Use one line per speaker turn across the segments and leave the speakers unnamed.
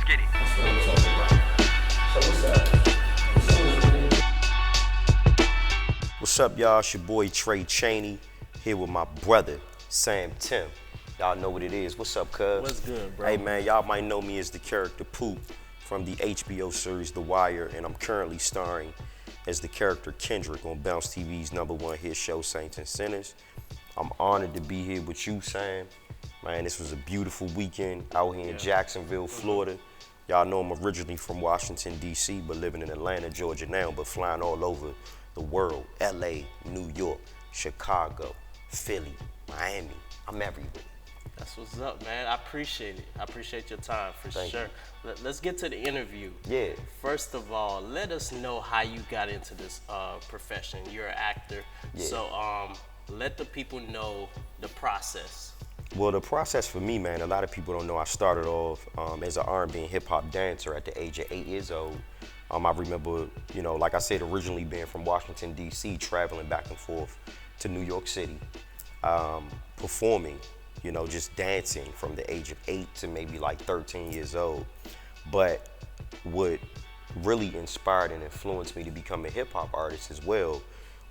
get it.
That's what I'm talking about. So
What's up, y'all? It's your boy Tray Chaney here with my brother Sam Tim. Y'all know what it is. What's up, cuz?
What's good, bro?
Hey, man, y'all might know me as the character Poop from the HBO series The Wire, and I'm currently starring as the character Kendrick on Bounce TV's #1 hit show Saints and Sinners. I'm honored to be here with you, Sam. Man, this was a beautiful weekend out here in Jacksonville, Florida. Y'all know I'm originally from Washington, D.C., but living in Atlanta, Georgia now, but flying all over the world. L.A., New York, Chicago, Philly, Miami. I'm everywhere.
That's what's up, man. I appreciate it. I appreciate your time for
Thank
sure. Let's get to the interview.
Yeah.
First of all, let us know how you got into this profession. You're an actor, so let the people know the process.
Well, the process for me, man, a lot of people don't know I started off as an R&B and hip hop dancer at the age of 8 years old. I remember, like I said, originally being from Washington, D.C., traveling back and forth to New York City, performing, just dancing from the age of 8 to maybe like 13 years old. But what really inspired and influenced me to become a hip hop artist as well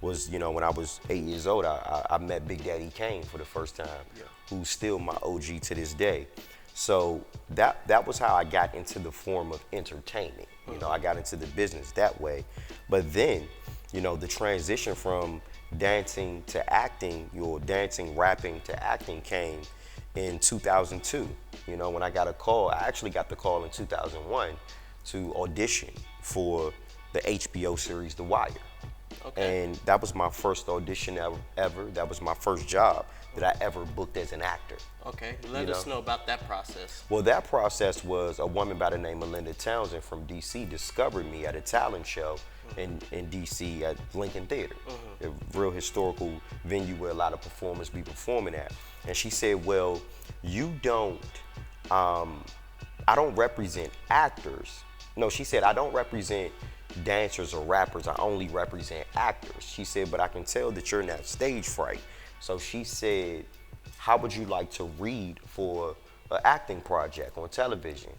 was, when I was 8 years old, I met Big Daddy Kane for the first time, who's still my OG to this day. So that was how I got into the form of entertainment. I got into the business that way. But then, the transition from dancing to acting, your dancing, rapping to acting came in 2002. When I got a call, I actually got the call in 2001 to audition for the HBO series The Wire.
Okay.
And that was my first audition ever. That was my first job that I ever booked as an actor.
Okay, let us know about that process.
Well, that process was a woman by the name of Linda Townsend from D.C. discovered me at a talent show in D.C. at Lincoln Theater, a real historical venue where a lot of performers be performing at. And she said, well, I don't represent actors. No, she said, I don't represent dancers or rappers, I only represent actors. She said, but I can tell that you're not stage fright. So she said, how would you like to read for an acting project on television?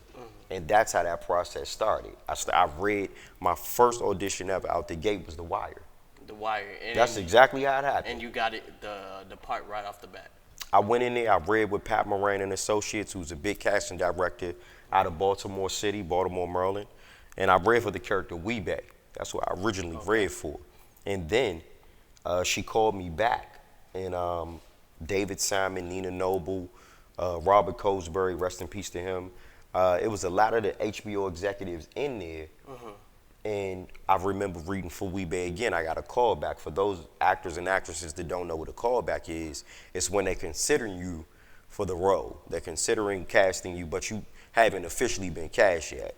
And that's how that process started. I read, my first audition ever out the gate was The Wire.
The Wire. And
That's exactly how it happened.
And you got it the part right off the bat.
I went in there, I read with Pat Moran and Associates, who's a big casting director out of Baltimore City, Baltimore, Maryland. And I read for the character Weebay. That's what I originally read for. And then she called me back. And David Simon, Nina Noble, Robert Cosbury, rest in peace to him. It was a lot of the HBO executives in there. And I remember reading for Weebay again. I got a call back. For those actors and actresses that don't know what a callback is, it's when they're considering you for the role. They're considering casting you, but you haven't officially been cast yet.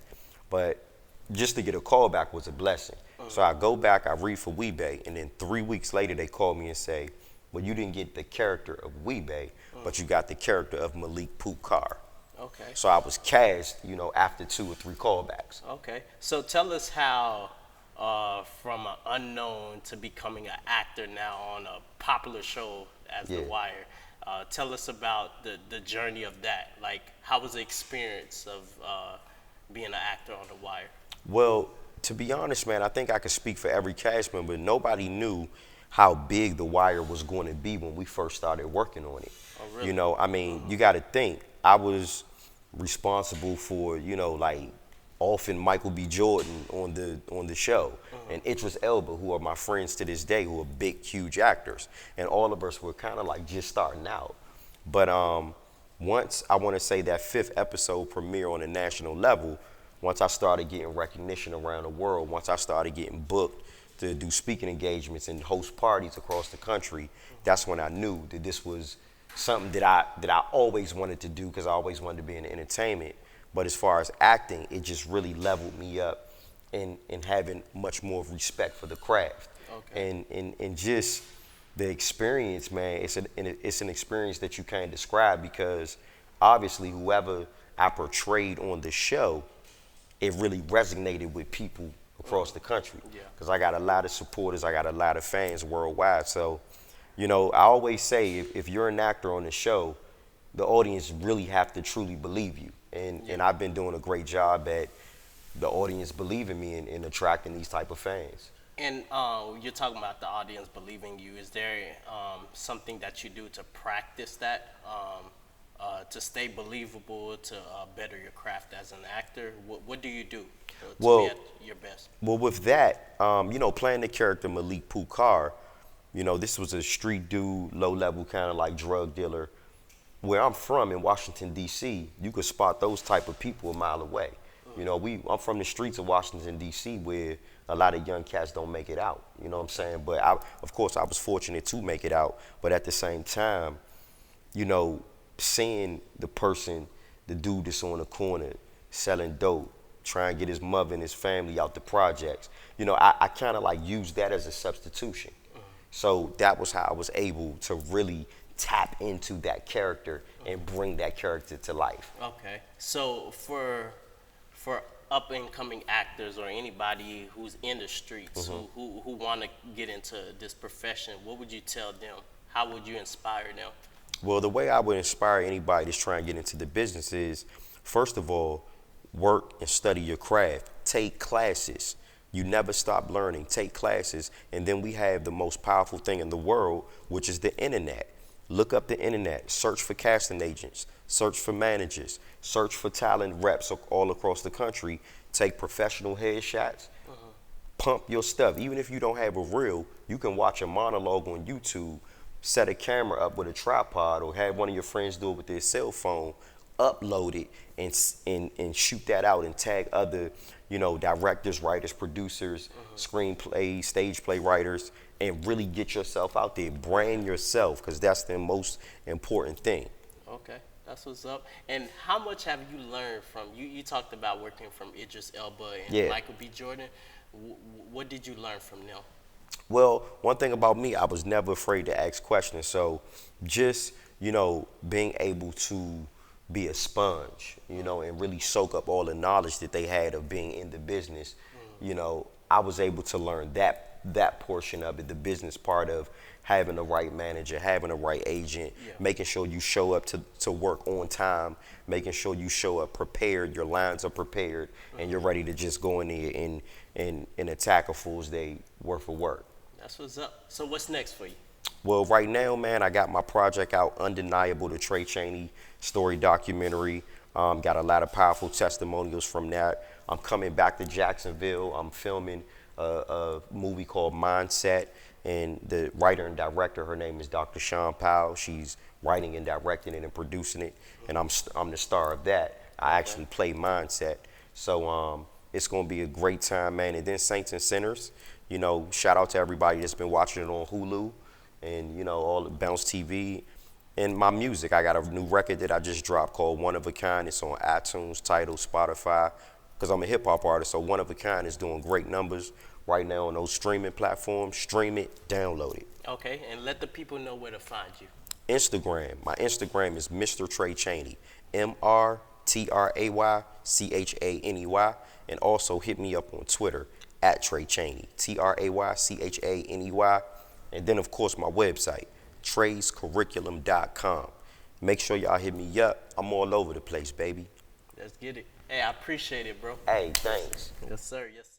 But just to get a call back was a blessing. So I go back, I read for Weebay, and then 3 weeks later they call me and say, well, you didn't get the character of Weebay, but you got the character of Malik Poop Carr.
Okay.
So I was cast, after 2 or 3 callbacks.
Okay. So tell us how, from an unknown to becoming an actor now on a popular show as The Wire, tell us about the journey of that. Like, how was the experience of being an actor on The Wire?
Well, to be honest, man, I think I could speak for every cast member. Nobody knew how big The Wire was going to be when we first started working on it.
Oh, really?
You got to think, I was responsible for, like often Michael B. Jordan on the show, and Idris Elba, who are my friends to this day, who are big, huge actors, and all of us were kind of like just starting out. But once, I want to say, that 5th episode premiere on a national level, once I started getting recognition around the world, once I started getting booked to do speaking engagements and host parties across the country, that's when I knew that this was something that I always wanted to do, because I always wanted to be in entertainment. But as far as acting, it just really leveled me up in having much more respect for the craft.
Okay.
And just the experience, man, it's an experience that you can't describe, because obviously whoever I portrayed on the show, it really resonated with people across the country. Because I got a lot of supporters, I got a lot of fans worldwide. So, I always say, if you're an actor on the show, the audience really have to truly believe you. And I've been doing a great job at the audience believing me and attracting these type of fans.
And you're talking about the audience believing you. Is there something that you do to practice that, to stay believable, to better your craft as an actor? What do you do to be at your best?
Well, with that, playing the character Malik Pukar, this was a street dude, low-level kind of like drug dealer. Where I'm from in Washington, D.C., you could spot those type of people a mile away. I'm from the streets of Washington, D.C., where a lot of young cats don't make it out. You know what I'm saying? But of course, I was fortunate to make it out. But at the same time, seeing the dude that's on the corner selling dope, trying to get his mother and his family out the projects, I kind of like used that as a substitution. So that was how I was able to really tap into that character and bring that character to life.
Okay. So for up and coming actors or anybody who's in the streets who want to get into this profession, what would you tell them? How would you inspire them?
Well, the way I would inspire anybody that's trying to get into the business is, first of all, work and study your craft. Take classes. You never stop learning. Take classes. And then we have the most powerful thing in the world, which is the internet. Look up the internet. Search for casting agents. Search for managers. Search for talent reps all across the country. Take professional headshots. Pump your stuff. Even if you don't have a reel, you can watch a monologue on YouTube, set a camera up with a tripod, or have one of your friends do it with their cell phone, upload it, and shoot that out and tag other, directors, writers, producers, screenplay, stage play writers, and really get yourself out there. Brand yourself, because that's the most important thing.
Okay, that's what's up. And how much have you learned from, you talked about working from Idris Elba and Michael B. Jordan. What did you learn from them?
Well, one thing about me, I was never afraid to ask questions. So just, being able to be a sponge, and really soak up all the knowledge that they had of being in the business, I was able to learn that portion of it, the business part of having the right manager, having the right agent, making sure you show up to work on time, making sure you show up prepared, your lines are prepared, and you're ready to just go in there and attack a fool's day worth of work.
That's what's up. So what's next for you?
Well, right now, man, I got my project out, Undeniable, the Tray Chaney story documentary. Got a lot of powerful testimonials from that. I'm coming back to Jacksonville. I'm filming a movie called Mindset, and the writer and director, her name is Dr. Sean Powell. She's writing and directing it and producing it, and I'm the star of that. I actually play Mindset. So it's gonna be a great time, man. And then Saints and Sinners, shout out to everybody that's been watching it on Hulu and, all the Bounce TV. And my music, I got a new record that I just dropped called One of a Kind. It's on iTunes, Tidal, Spotify, because I'm a hip hop artist, so One of a Kind is doing great numbers right now on those streaming platforms. Stream it, download it.
Okay, and let the people know where to find you.
Instagram. My Instagram is Mr. Tray Chaney, MrTrayChaney. And also hit me up on Twitter at Tray Chaney, TrayChaney. And then, of course, my website, trayscurriculum.com. Make sure y'all hit me up. I'm all over the place, baby.
Let's get it. Hey, I appreciate it, bro.
Hey, thanks.
Yes, sir. Yes, sir.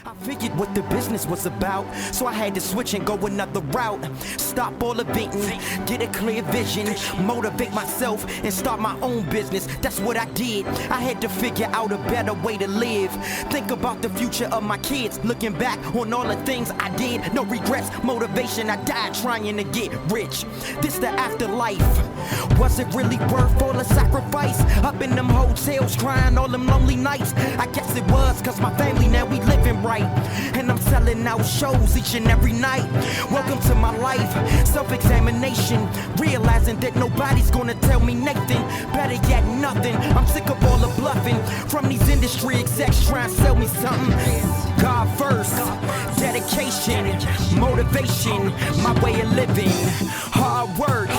I figured what the business was about, so I had to switch and go another route. Stop all the venting, get a clear vision, motivate myself and start my own business. That's what I did. I had to figure out a better way to live. Think about the future of my kids, looking back on all the things I did. No regrets, motivation, I died trying to get rich. This the afterlife. Was it really worth all the sacrifice? Up in them hotels crying all them lonely nights. I guess it was, cause my family now we living right. And I'm selling out shows each and every night. Welcome to my life, self-examination. Realizing that nobody's gonna tell me nothing. Better yet, nothing. I'm sick of all the bluffing from these industry execs trying to sell me something. God first, dedication, motivation, my way of living. Hard work,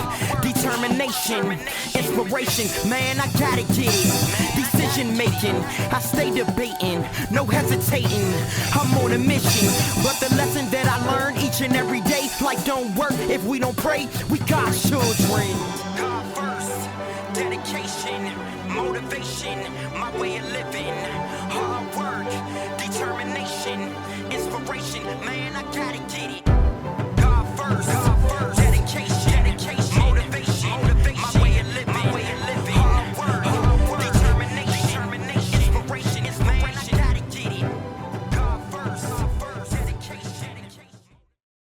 determination, inspiration. Man, I gotta get it. Decision making, I stay debating, no hesitating. I'm on a mission, but the lesson that I learn each and every day, like don't work if we don't pray. We God's children.